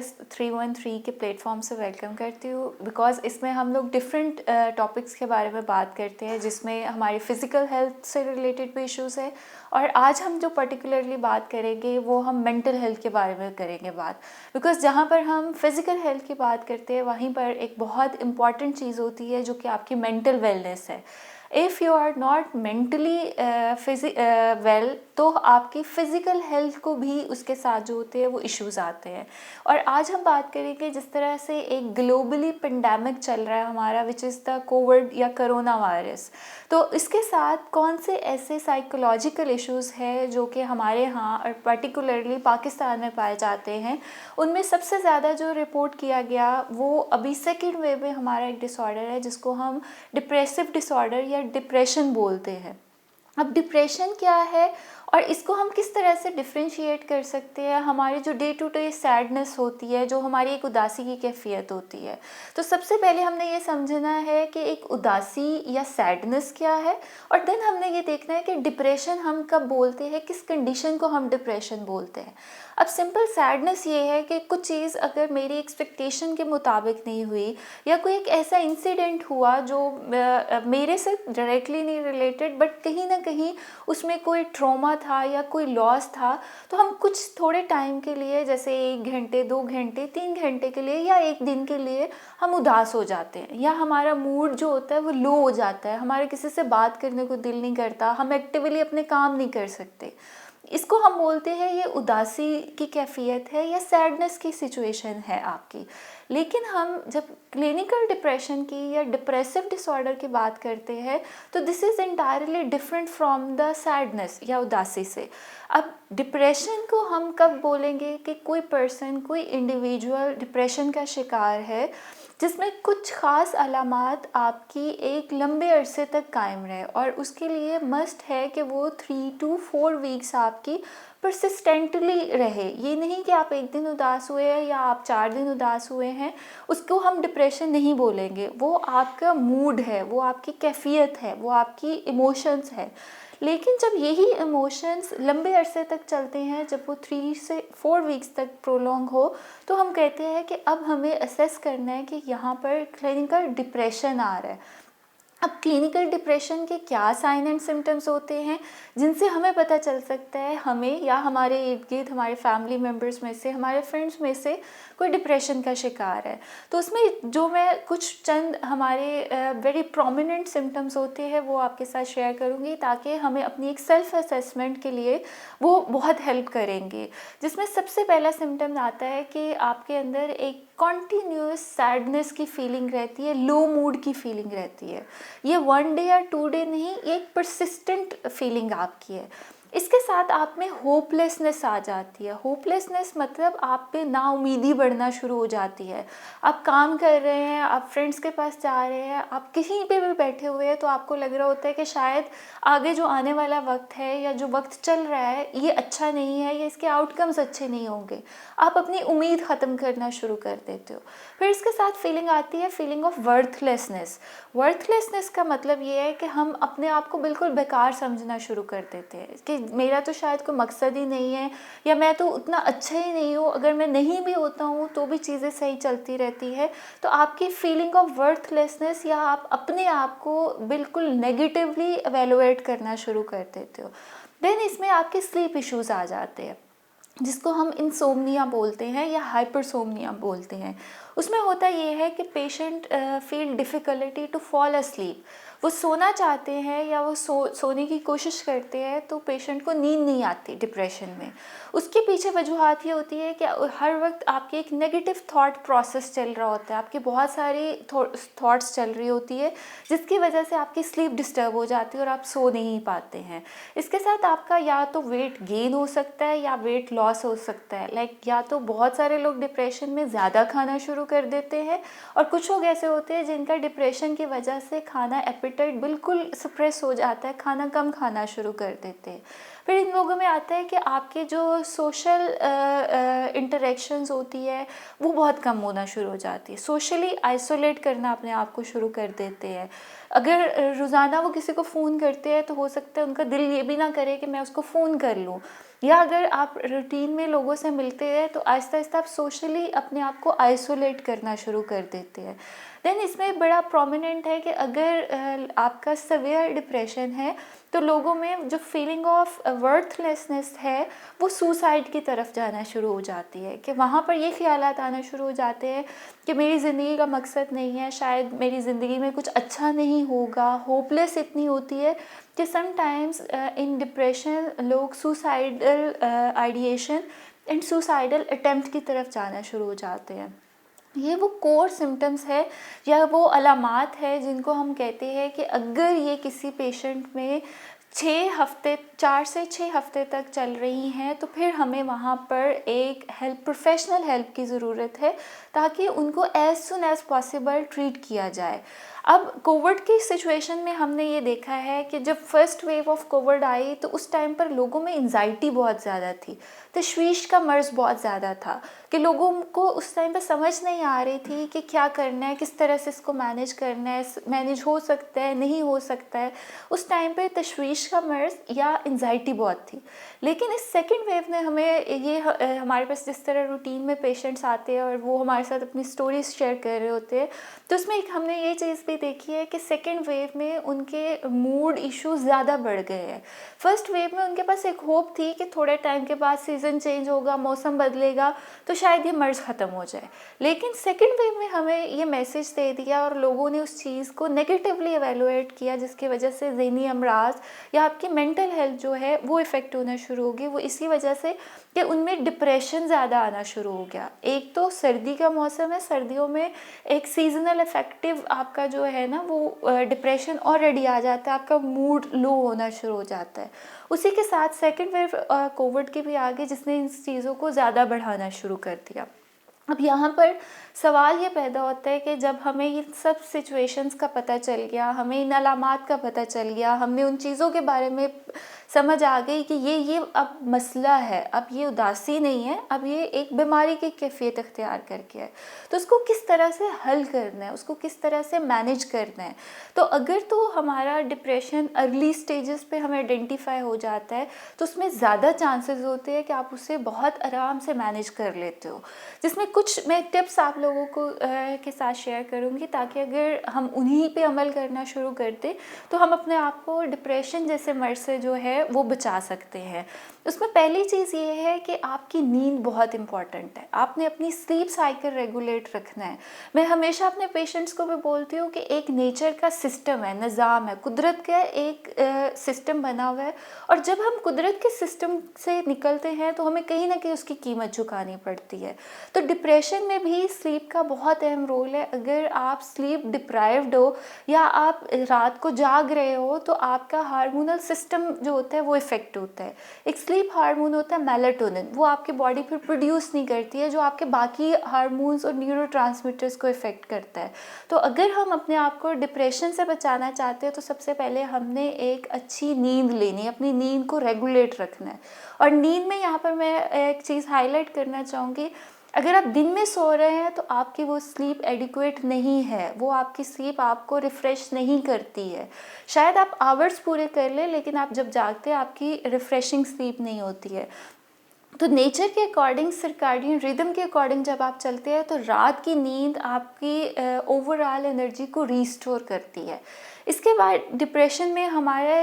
RS 313 के platform से welcome करती हूँ, बिकॉज़ इसमें हम लोग डिफरेंट टॉपिक्स के बारे में बात करते हैं, जिसमें हमारी फ़िज़िकल हेल्थ से रिलेटेड भी इश्यूज़ है। और आज हम जो पर्टिकुलरली बात करेंगे वो हम मेंटल हेल्थ के बारे में करेंगे बात, बिकॉज़ जहाँ पर हम फिज़िकल हेल्थ की बात करते हैं वहीं पर एक बहुत इंपॉर्टेंट चीज़ होती है जो कि आपकी मेंटल वेलनेस है। If you are not mentally well, तो आपकी फ़िज़िकल हेल्थ को भी उसके साथ जो होते हैं वो इश्यूज़ आते हैं। और आज हम बात करेंगे जिस तरह से एक ग्लोबली पेंडेमिक चल रहा है हमारा, विच इज़ द कोविड या कोरोना वायरस। तो इसके साथ कौन से ऐसे साइकोलॉजिकल इश्यूज़ हैं जो कि हमारे यहाँ और पर्टिकुलरली पाकिस्तान में पाए जाते हैं। उनमें सबसे ज़्यादा जो रिपोर्ट किया गया वो अभी सेकेंड वेव में हमारा एक डिसऑर्डर है, जिसको हम डिप्रेसिव डिसऑर्डर या डिप्रेशन बोलते हैं। अब डिप्रेशन क्या है और इसको हम किस तरह से डिफ्रेंशिएट कर सकते हैं हमारी जो डे टू डे सैडनेस होती है, जो हमारी एक उदासी की कैफियत होती है। तो सबसे पहले हमने ये समझना है कि एक उदासी या सैडनेस क्या है, और देन हमने ये देखना है कि डिप्रेशन हम कब बोलते हैं, किस कंडीशन को हम डिप्रेशन बोलते हैं। अब सिंपल सैडनेस ये है कि कुछ चीज़ अगर मेरी एक्सपेक्टेशन के मुताबिक नहीं हुई, या कोई एक ऐसा इंसिडेंट हुआ जो मेरे से डायरेक्टली नहीं रिलेटेड, बट कहीं ना कहीं उसमें कोई ट्रॉमा था या कोई लॉस था, तो हम कुछ थोड़े टाइम के लिए, जैसे 1 घंटे 2 घंटे 3 घंटे के लिए या एक दिन के लिए हम उदास हो जाते हैं, या हमारा मूड जो होता है वो लो हो जाता है, हमारे किसी से बात करने को दिल नहीं करता, हम एक्टिवली अपने काम नहीं कर सकते। इसको हम बोलते हैं ये उदासी की कैफियत है या सैडनेस की सिचुएशन है आपकी। लेकिन हम जब क्लिनिकल डिप्रेशन की या डिप्रेसिव डिसऑर्डर की बात करते हैं, तो this is entirely different from the sadness या उदासी से। अब डिप्रेशन को हम कब बोलेंगे कि कोई पर्सन, कोई इंडिविजुअल डिप्रेशन का शिकार है, जिसमें कुछ ख़ास अलामात आपकी एक लंबे अरसे तक कायम रहे, और उसके लिए मस्ट है कि वो 3 to 4 वीक्स आपकी परसिस्टेंटली रहे। ये नहीं कि आप एक दिन उदास हुए हैं या आप 4 दिन उदास हुए हैं, उसको हम डिप्रेशन नहीं बोलेंगे। वो आपका मूड है, वो आपकी कैफियत है, वो आपकी इमोशंस है। लेकिन जब यही इमोशंस लंबे अरसे तक चलते हैं, जब वो 3 से 4 वीक्स तक प्रोलॉन्ग हो, तो हम कहते हैं कि अब हमें असेस करना है कि यहाँ पर क्लिनिकल डिप्रेशन आ रहा है। अब क्लिनिकल डिप्रेशन के क्या साइन एंड सिम्टम्स होते हैं जिनसे हमें पता चल सकता है हमें या हमारे इर्द गिर्द हमारे फैमिली मेम्बर्स में से, हमारे फ्रेंड्स में से कोई डिप्रेशन का शिकार है। तो उसमें जो मैं कुछ चंद हमारे वेरी प्रोमिनेंट सिम्टम्स होते हैं वो आपके साथ शेयर करूँगी, ताकि हमें अपनी एक सेल्फ असेसमेंट के लिए वो बहुत हेल्प करेंगे। जिसमें सबसे पहला सिम्टम आता है कि आपके अंदर एक कॉन्टीन्यूस सैडनेस की फीलिंग रहती है, लो मूड की फीलिंग रहती है। ये 1 डे या 2 डे नहीं, ये एक परसिस्टेंट फीलिंग आपकी है। इसके साथ आप में होपलेसनेस आ जाती है। होपलेसनेस मतलब आप पे नाउमीदी बढ़ना शुरू हो जाती है। आप काम कर रहे हैं, आप फ्रेंड्स के पास जा रहे हैं, आप कहीं पे भी बैठे हुए हैं, तो आपको लग रहा होता है कि शायद आगे जो आने वाला वक्त है या जो वक्त चल रहा है ये अच्छा नहीं है, या इसके आउटकम्स अच्छे नहीं होंगे। आप अपनी उम्मीद ख़त्म करना शुरू कर देते हो। फिर इसके साथ फीलिंग आती है फीलिंग ऑफ वर्थलेसनेस। वर्थलेसनेस का मतलब ये है कि हम अपने आप को बिल्कुल बेकार समझना शुरू कर देते हैं कि मेरा तो शायद कोई मकसद ही नहीं है, या मैं तो उतना अच्छा ही नहीं हूँ, अगर मैं नहीं भी होता हूँ तो भी चीज़ें सही चलती रहती है। तो आपकी फीलिंग ऑफ वर्थलेसनेस, या आप अपने आप को बिल्कुल नेगेटिवली एवेलुएट करना शुरू कर देते हो। देन इसमें आपके स्लीप इश्यूज़ आ जाते हैं, जिसको हम इंसोम्निया बोलते हैं या हाइपरसोम्निया बोलते हैं। उसमें होता ये है कि patient feel difficulty to fall asleep. वो सोना चाहते हैं या वो सोने की कोशिश करते हैं, तो पेशेंट को नींद नहीं आती डिप्रेशन में। उसके पीछे वजूहत ये होती है कि हर वक्त आपकी एक नेगेटिव थॉट प्रोसेस चल रहा होता है, आपकी बहुत सारी थॉट्स चल रही होती है, जिसकी वजह से आपकी स्लीप डिस्टर्ब हो जाती है और आप सो नहीं पाते हैं। इसके साथ आपका या तो वेट गेन हो सकता है या वेट लॉस हो सकता है। या तो बहुत सारे लोग डिप्रेशन में ज़्यादा खाना शुरू कर देते हैं, और कुछ लोग ऐसे होते हैं जिनका डिप्रेशन की वजह से खाना एपेटाइट बिल्कुल सप्रेस हो जाता है, खाना कम खाना शुरू कर देते हैं। फिर इन लोगों में आता है कि आपके जो सोशल इंटरेक्शंस होती है वो बहुत कम होना शुरू हो जाती है, सोशली आइसोलेट करना अपने आप को शुरू कर देते हैं। अगर रोज़ाना वो किसी को फ़ोन करते हैं तो हो सकता है उनका दिल ये भी ना करे कि मैं उसको फ़ोन कर लूँ, या अगर आप रूटीन में लोगों से मिलते हैं तो आहिस्ता आहिस्ता आप सोशली अपने आप को आइसोलेट करना शुरू कर देते हैं। देन इसमें बड़ा प्रोमिनेंट है कि अगर आपका सवेयर डिप्रेशन है तो लोगों में जो फीलिंग ऑफ वर्थलेसनेस है वो सुसाइड की तरफ जाना शुरू हो जाती है, कि वहाँ पर ये ख्यालात आना शुरू हो जाते हैं कि मेरी ज़िंदगी का मकसद नहीं है, शायद मेरी ज़िंदगी में कुछ अच्छा नहीं होगा। होपलेस इतनी होती है कि समटाइम्स इन डिप्रेशन लोग suicidal ideation and suicidal attempt की तरफ जाना शुरू हो जाते हैं। ये वो कोर सिम्टम्स है या वो अलामात है जिनको हम कहते हैं कि अगर ये किसी पेशेंट में 4 से 6 हफ्ते तक चल रही हैं तो फिर हमें वहाँ पर एक प्रोफेशनल हेल्प की ज़रूरत है, ताकि उनको as soon as possible treat किया जाए। अब कोविड की सिचुएशन में हमने ये देखा है कि जब फर्स्ट वेव ऑफ कोविड आई तो उस टाइम पर लोगों में एंजाइटी बहुत ज़्यादा थी, तशवीश का मर्ज़ बहुत ज़्यादा था, कि लोगों को उस टाइम पर समझ नहीं आ रही थी कि क्या करना है, किस तरह से इसको मैनेज करना है, मैनेज हो सकता है नहीं हो सकता है। उस टाइम पे तशवीश का मर्ज़ या एंजाइटी बहुत थी। लेकिन इस सेकंड वेव ने हमें ये हमारे पास जिस तरह रूटीन में पेशेंट्स आते हैं और वो हमारे साथ अपनी स्टोरीज शेयर कर रहे होते हैं, तो उसमें एक हमने ये चीज़ भी देखी है कि सेकंड वेव में उनके मूड इश्यूज ज़्यादा बढ़ गए हैं। फर्स्ट वेव में उनके पास एक होप थी कि थोड़े टाइम के बाद सीज़न चेंज होगा, मौसम बदलेगा तो शायद ये मर्ज़ ख़त्म हो जाए। लेकिन सेकंड वेव में हमें ये मैसेज दे दिया और लोगों ने उस चीज़ को नेगेटिवली एवेलुएट किया, जिसकी वजह से ज़हनी अमराज या आपकी मेंटल हेल्थ जो है वो इफ़ेक्ट होना शुरू होगी। वो इसी वजह से कि उनमें डिप्रेशन ज़्यादा आना शुरू हो गया। एक तो सर्दी का मौसम है, सर्दियों में एक सीजनल इफेक्टिव आपका जो है ना वो डिप्रेशन ऑलरेडी आ जाता है, आपका मूड लो होना शुरू हो जाता है। उसी के साथ सेकेंड वेव कोविड की भी आ गई, जिसने इन चीज़ों को ज़्यादा बढ़ाना शुरू कर दिया। अब यहाँ पर सवाल ये पैदा होता है कि जब हमें ये सब सिचुएशंस का पता चल गया, हमें इन अलामात का पता चल गया, हमने उन चीज़ों के बारे में समझ आ गई कि ये अब मसला है, अब ये उदासी नहीं है, अब ये एक बीमारी की कैफियत इख्तियार करके है, तो उसको किस तरह से हल करना है, उसको किस तरह से मैनेज करना है। तो अगर तो हमारा डिप्रेशन अर्ली स्टेजेस पे हमें आइडेंटिफाई हो जाता है तो उसमें ज़्यादा चांसेस होते हैं कि आप उसे बहुत आराम से मैनेज कर लेते हो, जिसमें कुछ मैं टिप्स आप लोगों को के साथ शेयर करूँगी, ताकि अगर हम उन्हीं पे अमल करना शुरू कर दें तो हम अपने आप को डिप्रेशन जैसे मर्ज से जो है वो बचा सकते हैं। उसमें पहली चीज़ ये है कि आपकी नींद बहुत इंपॉर्टेंट है, आपने अपनी स्लीप साइकिल रेगुलेट रखना है। मैं हमेशा अपने पेशेंट्स को भी बोलती हूँ कि एक नेचर का सिस्टम है, निज़ाम है, कुदरत का एक सिस्टम बना हुआ है, और जब हम कुदरत के सिस्टम से निकलते हैं तो हमें कहीं ना कहीं उसकी कीमत चुकानी पड़ती है। तो डिप्रेशन में भी स्लीप का बहुत अहम रोल है। अगर आप स्लीप डिप्राइव्ड हो या आप रात को जाग रहे हो तो आपका हार्मोनल सिस्टम जो होता है वो इफ़ेक्ट होता है। एक स्लीप हार्मोन होता है मेलाटोनिन, वो आपकी बॉडी फिर प्रोड्यूस नहीं करती है, जो आपके बाकी हार्मोन्स और न्यूरोट्रांसमीटर्स को इफ़ेक्ट करता है। तो अगर हम अपने आप को डिप्रेशन से बचाना चाहते हैं तो सबसे पहले हमने एक अच्छी नींद लेनी है, अपनी नींद को रेगुलेट रखना है। और नींद में यहाँ पर मैं एक चीज़ हाईलाइट करना चाहूँगी, अगर आप दिन में सो रहे हैं तो आपकी वो स्लीप एडिक्वेट नहीं है, वो आपकी स्लीप आपको रिफ़्रेश नहीं करती है। शायद आप आवर्स पूरे कर लें, लेकिन आप जब जागते हैं आपकी रिफ़्रेशिंग स्लीप नहीं होती है। तो नेचर के अकॉर्डिंग, सर्काडियन रिदम के अकॉर्डिंग जब आप चलते हैं तो रात की नींद आपकी ओवरऑल एनर्जी को रीस्टोर करती है। इसके बाद डिप्रेशन में हमारे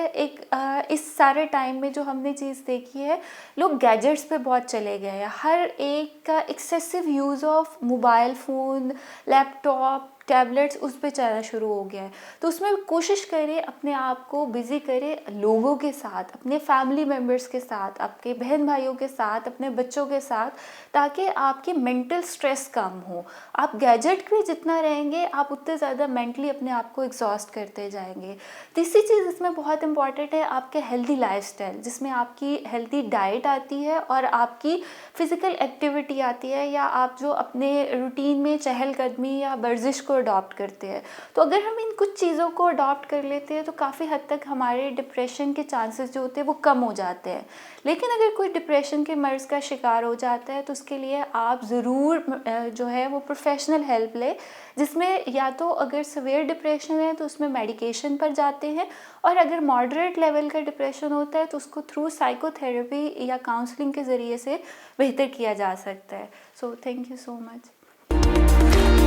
इस सारे टाइम में जो हमने चीज़ देखी है, लोग गैजेट्स पे बहुत चले गए हैं। हर एक का excessive use of mobile phone, laptop, tablets उस पे चलना शुरू हो गया है। तो उसमें कोशिश करें अपने आप को बिज़ी करें लोगों के साथ, अपने फैमिली मेम्बर्स के साथ, आपके बहन भाइयों के साथ, अपने बच्चों के साथ, ताकि आपकी मेंटल स्ट्रेस कम हो। आप गैजेट पे जितना रहेंगे आप उतने ज़्यादा मेंटली अपने आप को एग्जॉस्ट करते जाएंगे। तीसरी चीज़ इसमें बहुत इंपॉर्टेंट है आपके हेल्दी लाइफस्टाइल, जिसमें आपकी हेल्दी डाइट आती है और आपकी फ़िज़िकल एक्टिविटी आती है, या आप जो अपने रूटीन में चहलकदमी या वर्जिश को अडॉप्ट करते हैं। तो अगर हम इन कुछ चीज़ों को अडॉप्ट कर लेते हैं तो काफ़ी हद तक हमारे डिप्रेशन के चांसेस जो होते हैं वो कम हो जाते हैं। लेकिन अगर कोई डिप्रेशन के मर्ज़ का शिकार हो जाता है तो उसके लिए आप ज़रूर जो है वो प्रोफेशनल हेल्प लें, जिसमें या तो अगर सीवियर डिप्रेशन है तो उसमें मेडिकेशन पर जाते हैं, और अगर मॉडरेट लेवल का डिप्रेशन होता है तो उसको थ्रू साइकोथेरेपी या काउंसलिंग के ज़रिए से बेहतर किया जा सकता है। So thank you so much.